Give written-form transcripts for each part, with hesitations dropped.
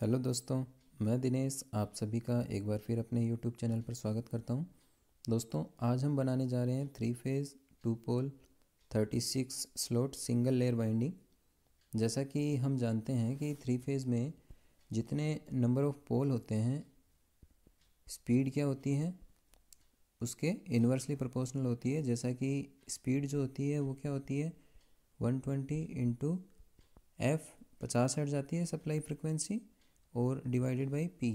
Hello दोस्तों, मैं दिनेश आप सभी का एक बार फिर अपने यूट्यूब चैनल पर स्वागत करता हूं। दोस्तों, आज हम बनाने जा रहे हैं 3 फेज़ 2 पोल 36 स्लॉट सिंगल लेयर वाइंडिंग। जैसा कि हम जानते हैं कि 3 फेज़ में जितने नंबर ऑफ़ पोल होते हैं, स्पीड क्या होती है उसके इन्वर्सली प्रोपोर्शनल होती है। जैसा कि स्पीड जो होती है वो क्या होती है 120 इंटू एफ 50 हर्ट्ज जाती है सप्लाई फ्रिक्वेंसी और डिवाइडेड बाई पी।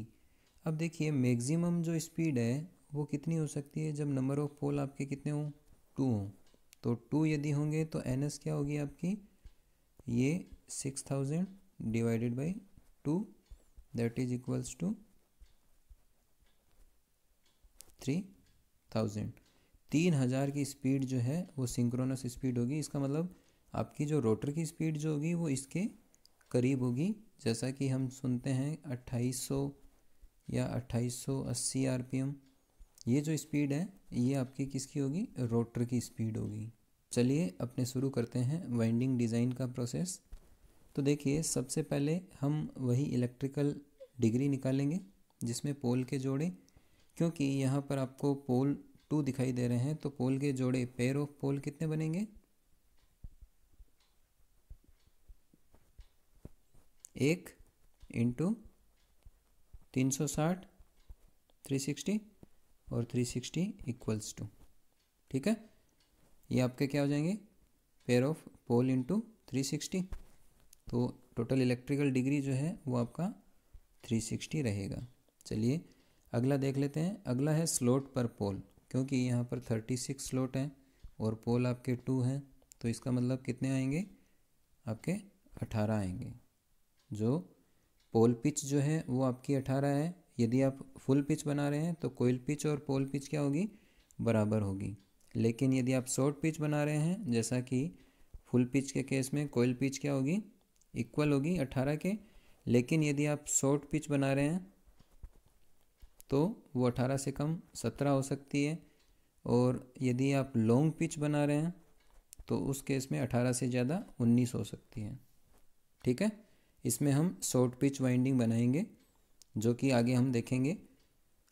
अब देखिए मैक्सिमम जो स्पीड है वो कितनी हो सकती है जब नंबर ऑफ़ पोल आपके कितने हों 2 हों। तो 2 यदि होंगे तो एन एस क्या होगी आपकी, ये 6000 divided by 2 that is equals to 3000। 3000 की स्पीड जो है वो सिंक्रोनस स्पीड होगी। इसका मतलब आपकी जो रोटर की स्पीड जो होगी वो इसके करीब होगी। जैसा कि हम सुनते हैं 2800 या 2880 आरपीएम। ये जो स्पीड है ये आपकी किसकी होगी, रोटर की स्पीड होगी। चलिए अपने शुरू करते हैं वाइंडिंग डिज़ाइन का प्रोसेस। तो देखिए सबसे पहले हम वही इलेक्ट्रिकल डिग्री निकालेंगे जिसमें पोल के जोड़े, क्योंकि यहाँ पर आपको पोल 2 दिखाई दे रहे हैं तो पोल के जोड़े पेयर ऑफ पोल कितने बनेंगे, 1 इंटू 360 360 और 360 इक्वल्स टू, ठीक है। ये आपके क्या हो जाएंगे, पेयर ऑफ पोल इंटू 360। तो टोटल इलेक्ट्रिकल डिग्री जो है वो आपका 360 रहेगा। चलिए अगला देख लेते हैं। अगला है स्लॉट पर पोल, क्योंकि यहाँ पर 36 स्लॉट हैं और पोल आपके 2 हैं तो इसका मतलब कितने आएंगे आपके 18 आएंगे। जो पोल पिच जो है वो आपकी 18 है। यदि आप फुल पिच बना रहे हैं तो कोयल पिच और पोल पिच क्या होगी, बराबर होगी। लेकिन यदि आप शॉर्ट पिच बना रहे हैं, जैसा कि फुल पिच के केस में कोयल पिच क्या होगी, इक्वल होगी 18 के। लेकिन यदि आप शॉर्ट पिच बना रहे हैं तो वो 18 से कम 17 हो सकती है। और यदि आप लॉन्ग पिच बना रहे हैं तो उस केस में 18 से ज़्यादा 19 हो सकती है, ठीक है। इसमें हम शॉर्ट पिच वाइंडिंग बनाएंगे जो कि आगे हम देखेंगे।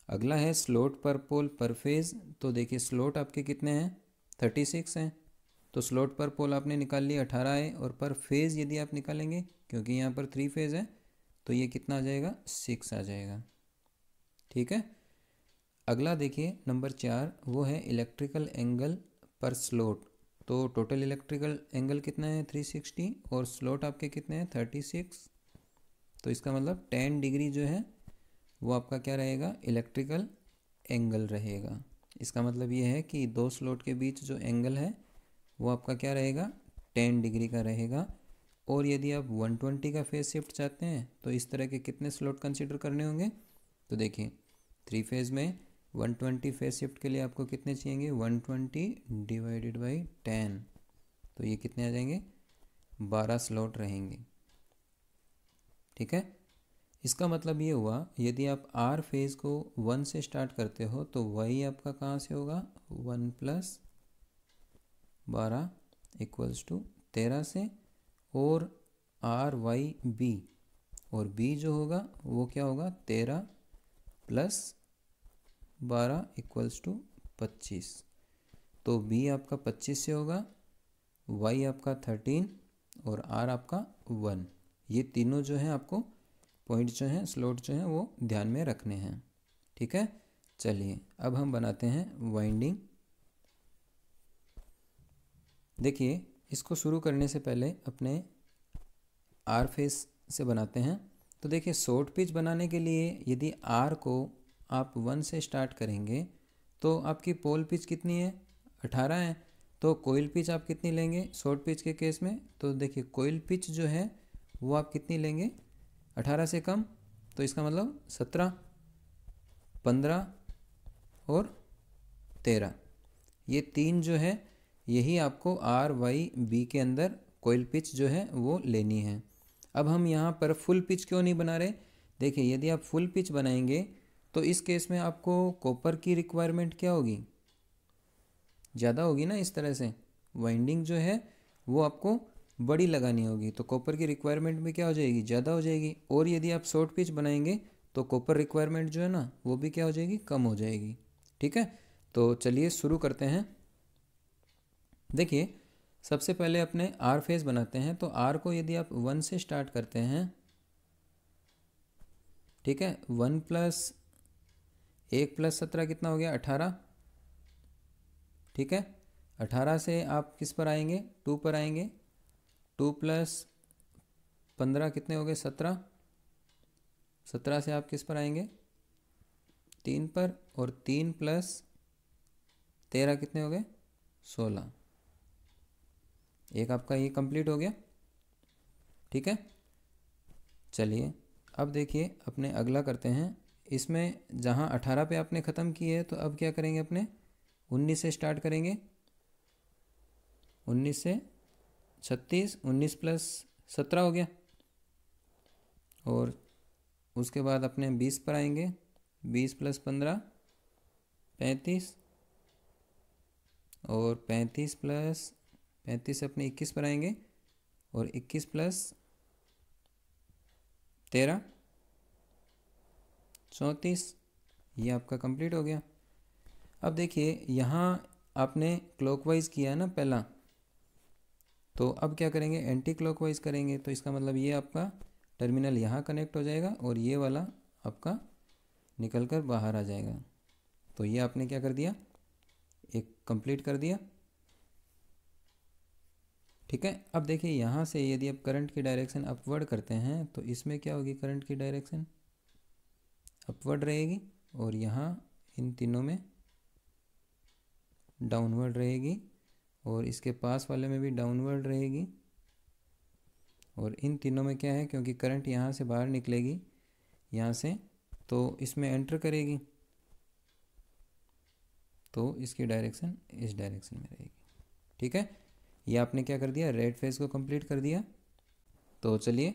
अगला है स्लॉट पर पोल पर फेज़। तो देखिए स्लॉट आपके कितने हैं, 36 हैं। तो स्लॉट पर पोल आपने निकाल लिया 18 है, और पर फेज़ यदि आप निकालेंगे क्योंकि यहाँ पर 3 फेज़ है तो ये कितना आ जाएगा, 6 आ जाएगा, ठीक है। अगला देखिए नंबर 4, वो है इलेक्ट्रिकल एंगल पर स्लॉट। तो टोटल इलेक्ट्रिकल एंगल कितना है 360 और स्लॉट आपके कितने हैं 36। तो इसका मतलब 10 डिग्री जो है वो आपका क्या रहेगा, इलेक्ट्रिकल एंगल रहेगा। इसका मतलब ये है कि 2 स्लॉट के बीच जो एंगल है वो आपका क्या रहेगा, 10 डिग्री का रहेगा। और यदि आप 120 का फेज शिफ्ट चाहते हैं तो इस तरह के कितने स्लॉट कंसिडर करने होंगे। तो देखिए 3 फेज़ में 120 फेज शिफ्ट के लिए आपको कितने चाहिए, 120 डिवाइडेड बाई 10। तो ये कितने आ जाएंगे, 12 स्लॉट रहेंगे, ठीक है। इसका मतलब ये हुआ यदि आप आर फेज़ को 1 से स्टार्ट करते हो तो वाई आपका कहाँ से होगा, 1 + 12 इक्वल्स टू 13 से। और आर वाई बी, और बी जो होगा वो क्या होगा, 13 + 12 इक्वल्स टू 25। तो बी आपका 25 से होगा, वाई आपका 13 और आर आपका 1। ये तीनों जो हैं आपको पॉइंट जो हैं स्लॉट जो हैं वो ध्यान में रखने हैं, ठीक है। चलिए अब हम बनाते हैं वाइंडिंग। देखिए इसको शुरू करने से पहले अपने आर फेस से बनाते हैं। तो देखिए शॉर्ट पिच बनाने के लिए यदि आर को आप 1 से स्टार्ट करेंगे तो आपकी पोल पिच कितनी है, 18 है। तो कोयल पिच आप कितनी लेंगे शॉर्ट पिच के केस में, तो देखिए कोयल पिच जो है वो आप कितनी लेंगे, 18 से कम। तो इसका मतलब 17, 15 और 13, ये 3 जो है यही आपको आर वाई बी के अंदर कोयल पिच जो है वो लेनी है। अब हम यहाँ पर फुल पिच क्यों नहीं बना रहे, देखिए यदि आप फुल पिच बनाएंगे तो इस केस में आपको कॉपर की रिक्वायरमेंट क्या होगी, ज़्यादा होगी ना। इस तरह से वाइंडिंग जो है वो आपको बड़ी लगानी होगी, तो कॉपर की रिक्वायरमेंट भी क्या हो जाएगी, ज़्यादा हो जाएगी। और यदि आप शॉर्ट पिच बनाएंगे तो कॉपर रिक्वायरमेंट जो है ना वो भी क्या हो जाएगी, कम हो जाएगी। ठीक है, तो चलिए शुरू करते हैं। देखिए सबसे पहले अपने आर फेज बनाते हैं। तो आर को यदि आप 1 से स्टार्ट करते हैं, ठीक है, 1 + 1 + 17 कितना हो गया, 18। ठीक है, 18 से आप किस पर आएंगे, 2 पर आएंगे। 2 + 15 कितने हो गए, 17। 17 से आप किस पर आएंगे, 3 पर। और 3 + 13 कितने हो गए, 16। एक आपका ये कंप्लीट हो गया। ठीक है, चलिए अब देखिए अपने अगला करते हैं। इसमें जहाँ 18 पे आपने ख़त्म किए है, तो अब क्या करेंगे, अपने 19 से स्टार्ट करेंगे। 19 से 36, 19 + 17 हो गया। और उसके बाद अपने 20 पर आएंगे। 20 + 15 35। और 35 से अपने 21 पर आएंगे। और 21 + 13 34। ये आपका कंप्लीट हो गया। अब देखिए यहाँ आपने क्लॉकवाइज किया है ना पहला, तो अब क्या करेंगे, एंटी क्लॉकवाइज करेंगे। तो इसका मतलब ये आपका टर्मिनल यहाँ कनेक्ट हो जाएगा और ये वाला आपका निकल कर बाहर आ जाएगा। तो ये आपने क्या कर दिया, एक कंप्लीट कर दिया। ठीक है, अब देखिए यहाँ से यदि आप करंट की डायरेक्शन अपवर्ड करते हैं, तो इसमें क्या होगी, करंट की डायरेक्शन अपवर्ड रहेगी। और यहाँ इन तीनों में डाउनवर्ड रहेगी। और इसके पास वाले में भी डाउनवर्ड रहेगी। और इन तीनों में क्या है, क्योंकि करंट यहाँ से बाहर निकलेगी यहाँ से, तो इसमें एंटर करेगी, तो इसकी डायरेक्शन इस डायरेक्शन में रहेगी। ठीक है, ये आपने क्या कर दिया, रेड फेज को कंप्लीट कर दिया। तो चलिए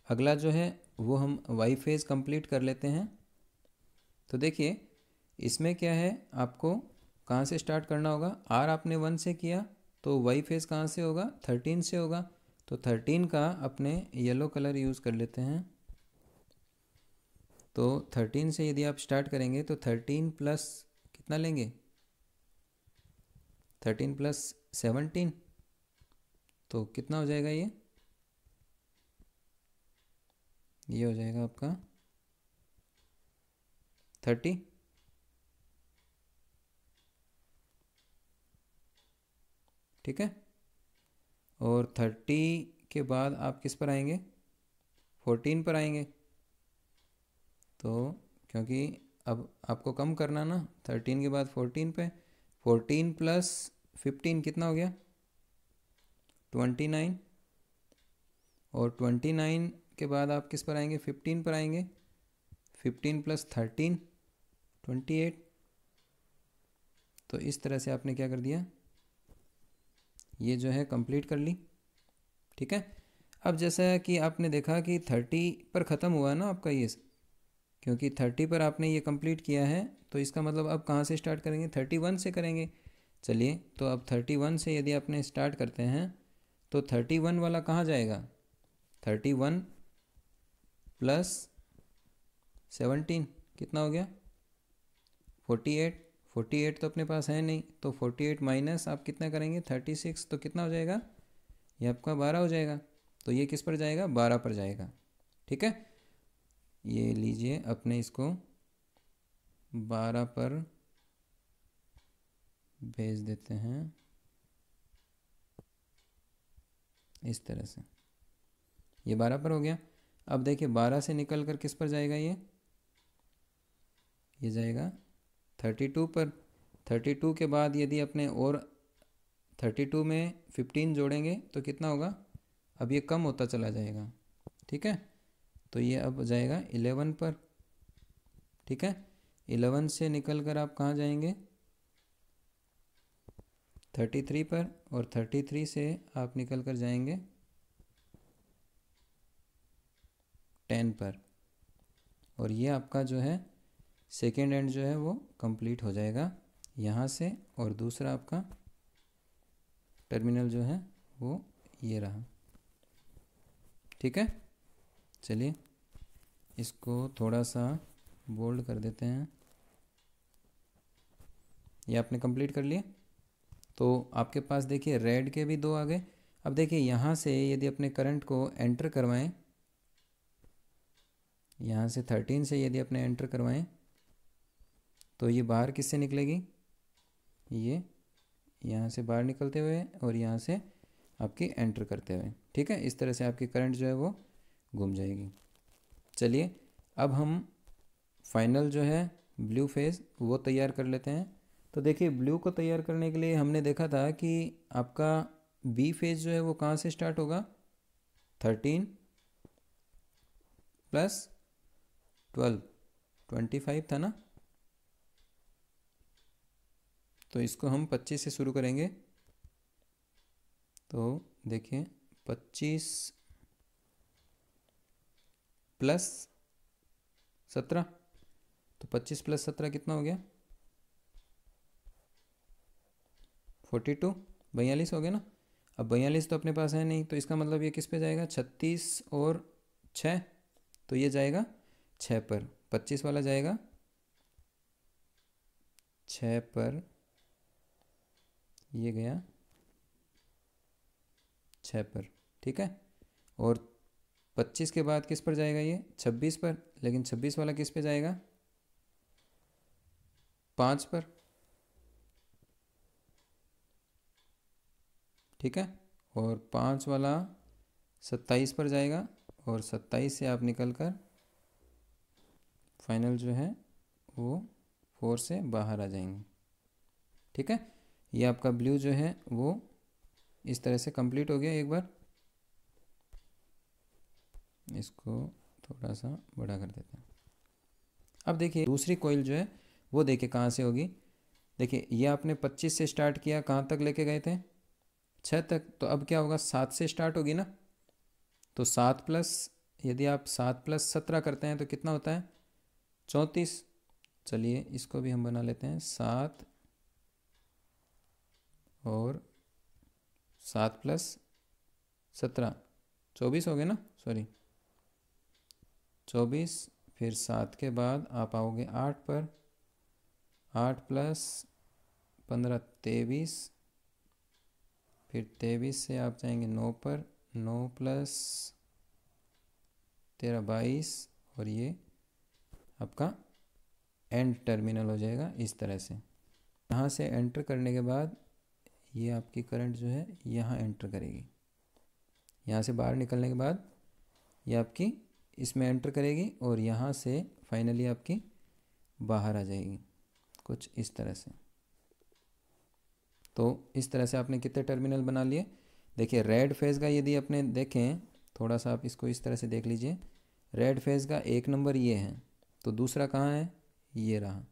अगला जो है वो हम वाई फेज कंप्लीट कर लेते हैं। तो देखिए इसमें क्या है, आपको कहाँ से स्टार्ट करना होगा। आर आपने 1 से किया, तो वाई फेज कहाँ से होगा, 13 से होगा। तो 13 का अपने येलो कलर यूज़ कर लेते हैं। तो 13 से यदि आप स्टार्ट करेंगे तो 13 प्लस कितना लेंगे, 13 + 17, तो कितना हो जाएगा, ये हो जाएगा आपका 30। ठीक है, और 30 के बाद आप किस पर आएंगे, 14 पर आएंगे। तो क्योंकि अब आपको कम करना ना, 13 के बाद 14 पे, 14 + 15 कितना हो गया, 29। और 29 के बाद आप किस पर आएंगे, 15 पर आएंगे। 15 + 13 28। तो इस तरह से आपने क्या कर दिया, ये जो है कंप्लीट कर ली। ठीक है, अब जैसा कि आपने देखा कि 30 पर ख़त्म हुआ ना आपका ये, क्योंकि 30 पर आपने ये कंप्लीट किया है, तो इसका मतलब अब कहाँ से स्टार्ट करेंगे, 31 से करेंगे। चलिए तो अब 31 से यदि आपने स्टार्ट करते हैं, तो 31 वाला कहाँ जाएगा, 31 + 17 कितना हो गया, 48। 48 तो अपने पास है नहीं, तो 48 माइनस आप कितना करेंगे, 36, तो कितना हो जाएगा, ये आपका 12 हो जाएगा। तो ये किस पर जाएगा, 12 पर जाएगा। ठीक है, ये लीजिए अपने इसको 12 पर भेज देते हैं इस तरह से, ये 12 पर हो गया। अब देखिए 12 से निकल कर किस पर जाएगा, ये जाएगा 32 पर। 32 के बाद यदि अपने और 32 में 15 जोड़ेंगे तो कितना होगा, अब ये कम होता चला जाएगा। ठीक है, तो ये अब जाएगा 11 पर। ठीक है, 11 से निकल कर आप कहाँ जाएंगे, 33 पर। और 33 से आप निकल कर जाएंगे 10 पर। और ये आपका जो है सेकेंड एंड जो है वो कंप्लीट हो जाएगा यहाँ से। और दूसरा आपका टर्मिनल जो है वो ये रहा। ठीक है, चलिए इसको थोड़ा सा बोल्ड कर देते हैं। ये आपने कंप्लीट कर लिया। तो आपके पास देखिए रेड के भी दो आ गए। अब देखिए यहाँ से यदि अपने करंट को एंटर करवाएं, यहाँ से 13 से यदि अपने एंटर करवाएं तो ये बाहर किससे निकलेगी, ये यहाँ से बाहर निकलते हुए और यहाँ से आपकी एंटर करते हुए। ठीक है, इस तरह से आपकी करंट जो है वो घूम जाएगी। चलिए अब हम फाइनल जो है ब्लू फेज़ वो तैयार कर लेते हैं। तो देखिए ब्लू को तैयार करने के लिए हमने देखा था कि आपका बी फेज़ जो है वो कहाँ से स्टार्ट होगा, 13 प्लस 12, 25 था ना। तो इसको हम 25 से शुरू करेंगे। तो देखिए 25 प्लस 17, तो 25 प्लस 17 कितना हो गया, 42, 42 हो गया ना। अब 42 तो अपने पास है नहीं, तो इसका मतलब ये किस पे जाएगा, 36 और 6, तो ये जाएगा 6 पर, 25 वाला जाएगा 6 पर, ये गया 6 पर। ठीक है, और 25 के बाद किस पर जाएगा, ये 26 पर, लेकिन 26 वाला किस पे जाएगा, 5 पर। ठीक है, और 5 वाला 27 पर जाएगा, और 27 से आप निकल कर फाइनल जो है वो 4 से बाहर आ जाएंगे। ठीक है, ये आपका ब्लू जो है वो इस तरह से कंप्लीट हो गया। एक बार इसको थोड़ा सा बड़ा कर देते हैं। अब देखिए दूसरी कॉइल जो है वो देखिए कहाँ से होगी। देखिए ये आपने 25 से स्टार्ट किया, कहाँ तक लेके गए थे, 6 तक। तो अब क्या होगा, 7 से स्टार्ट होगी ना। तो 7 प्लस, यदि आप 7 प्लस 17 करते हैं तो कितना होता है, 34। चलिए इसको भी हम बना लेते हैं, 7 और 7 प्लस 17, 24 हो गए ना, सॉरी 24। फिर 7 के बाद आप आओगे 8 पर, 8 प्लस 15 23, फिर 23 से आप जाएंगे 9 पर, 9 प्लस 13 22, और ये आपका एंड टर्मिनल हो जाएगा इस तरह से। यहाँ से एंटर करने के बाद ये आपकी करंट जो है यहाँ एंटर करेगी, यहाँ से बाहर निकलने के बाद ये आपकी इसमें एंटर करेगी और यहाँ से फाइनली आपकी बाहर आ जाएगी कुछ इस तरह से। तो इस तरह से आपने कितने टर्मिनल बना लिए। देखिए रेड फेज़ का यदि अपने देखें, थोड़ा सा आप इसको इस तरह से देख लीजिए, रेड फेज़ का एक नंबर ये है, तो दूसरा कहाँ है, ये रहा।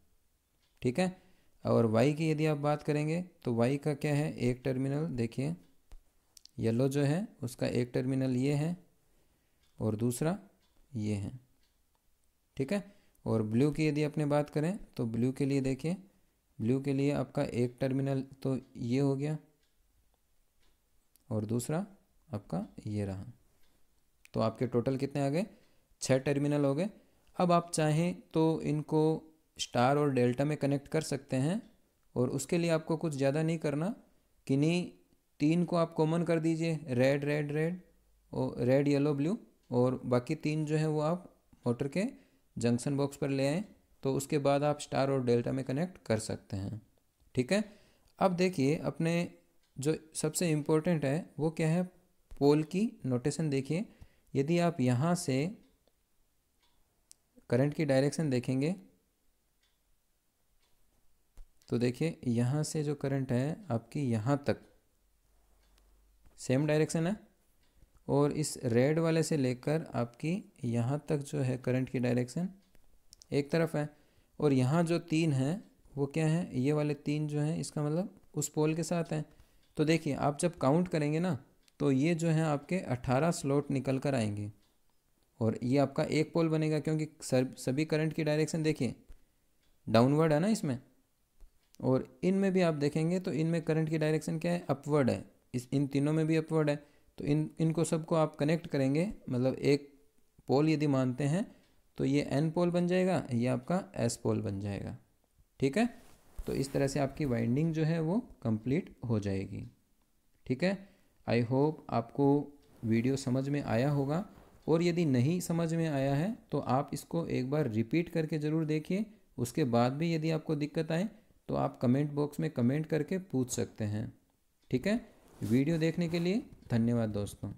ठीक है, और वाई की यदि आप बात करेंगे तो वाई का क्या है, एक टर्मिनल, देखिए येलो जो है उसका एक टर्मिनल ये है और दूसरा ये है। ठीक है, और ब्लू की यदि अपने बात करें तो ब्लू के लिए देखिए, ब्लू के लिए आपका एक टर्मिनल तो ये हो गया और दूसरा आपका ये रहा। तो आपके टोटल कितने आ गए, 6 टर्मिनल हो गए। अब आप चाहें तो इनको स्टार और डेल्टा में कनेक्ट कर सकते हैं, और उसके लिए आपको कुछ ज़्यादा नहीं करना, किन्हीं 3 को आप कॉमन कर दीजिए, रेड रेड रेड और रेड येलो ब्लू, और बाकी 3 जो है वो आप मोटर के जंक्शन बॉक्स पर ले आएँ, तो उसके बाद आप स्टार और डेल्टा में कनेक्ट कर सकते हैं। ठीक है, अब देखिए अपने जो सबसे इम्पोर्टेंट है वो क्या है, पोल की नोटेशन। देखिए यदि आप यहाँ से करंट की डायरेक्शन देखेंगे तो देखिए यहाँ से जो करंट है आपकी यहाँ तक सेम डायरेक्शन है, और इस रेड वाले से लेकर आपकी यहाँ तक जो है करंट की डायरेक्शन एक तरफ है। और यहाँ जो 3 हैं वो क्या है, ये वाले 3 जो हैं इसका मतलब उस पोल के साथ हैं। तो देखिए आप जब काउंट करेंगे ना तो ये जो है आपके 18 स्लॉट निकल कर आएंगे, और ये आपका एक पोल बनेगा, क्योंकि सभी करंट की डायरेक्शन देखिए डाउनवर्ड है ना इसमें, और इनमें भी आप देखेंगे तो इनमें करंट की डायरेक्शन क्या है, अपवर्ड है। इन तीनों में भी अपवर्ड है। तो इनको सबको आप कनेक्ट करेंगे, मतलब एक पोल यदि मानते हैं तो ये N पोल बन जाएगा, ये आपका S पोल बन जाएगा। ठीक है, तो इस तरह से आपकी वाइंडिंग जो है वो कंप्लीट हो जाएगी। ठीक है, आई होप आपको वीडियो समझ में आया होगा, और यदि नहीं समझ में आया है तो आप इसको एक बार रिपीट करके ज़रूर देखिए। उसके बाद भी यदि आपको दिक्कत आए तो आप कमेंट बॉक्स में कमेंट करके पूछ सकते हैं। ठीक है, वीडियो देखने के लिए धन्यवाद दोस्तों।